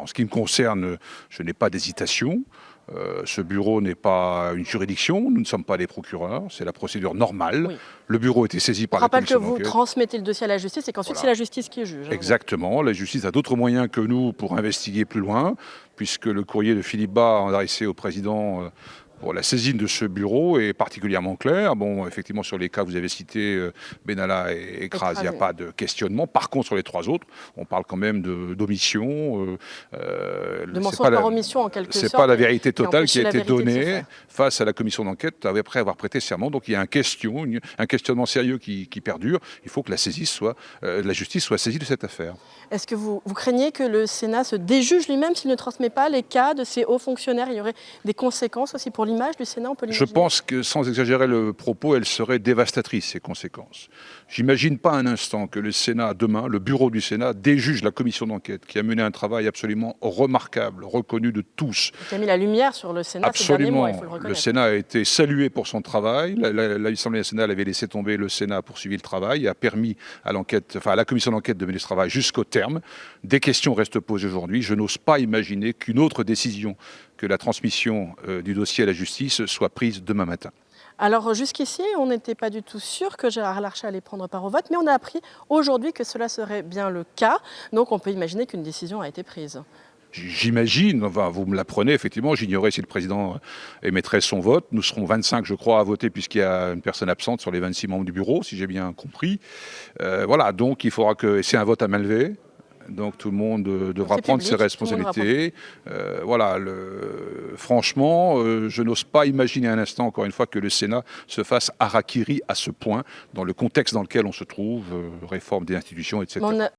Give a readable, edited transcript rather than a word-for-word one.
En ce qui me concerne, je n'ai pas d'hésitation. Ce bureau n'est pas une juridiction, nous ne sommes pas des procureurs, c'est la procédure normale. Oui. Le bureau a été saisi par On la rappelle que commission vous d'enquête. transmettez le dossier à la justice et qu'ensuite c'est la justice qui juge. Exactement, la justice a d'autres moyens que nous pour investiguer plus loin, puisque le courrier de Philippe Bas en adressé au président pour la saisine de ce bureau est particulièrement clair. Bon, effectivement, sur les cas que vous avez cités, Benalla et Kras, il n'y a pas de questionnement. Par contre, sur les trois autres, on parle quand même d'omission. De mensonge par omission, en quelque sorte. C'est pas la vérité totale qui a été donnée face à la commission d'enquête après avoir prêté serment. Donc il y a un questionnement sérieux qui perdure. Il faut que la justice soit saisie de cette affaire. Est-ce que vous craignez que le Sénat se déjuge lui-même s'il ne transmet pas les cas de ces hauts fonctionnaires? Il y aurait des conséquences aussi pour l'image du Sénat, on peut l'imaginer? Je pense que, sans exagérer le propos, elles seraient dévastatrices, ces conséquences. J'imagine pas un instant que le Sénat, demain, le bureau du Sénat, déjuge la commission d'enquête qui a mené un travail absolument remarquable, reconnu de tous. Qui a mis la lumière sur le Sénat ces derniers mois, il faut le reconnaître. Le Sénat a été salué pour son travail. L'Assemblée nationale avait laissé tomber, le Sénat a poursuivi le travail, a permis à la commission d'enquête de mener ce travail jusqu'au terme. Des questions restent posées aujourd'hui. Je n'ose pas imaginer qu'une autre décision que la transmission du dossier à la justice soit prise demain matin. Alors jusqu'ici, on n'était pas du tout sûr que Gérard Larcher allait prendre part au vote, mais on a appris aujourd'hui que cela serait bien le cas. Donc on peut imaginer qu'une décision a été prise. J'imagine, enfin, vous me l'apprenez, effectivement, j'ignorais si le président émettrait son vote. Nous serons 25, je crois, à voter puisqu'il y a une personne absente sur les 26 membres du bureau, si j'ai bien compris. Voilà, donc il faudra que... C'est un vote à main levée. Donc tout le monde devra prendre ses responsabilités. Franchement, je n'ose pas imaginer un instant, encore une fois, que le Sénat se fasse harakiri à ce point, dans le contexte dans lequel on se trouve, réforme des institutions, etc.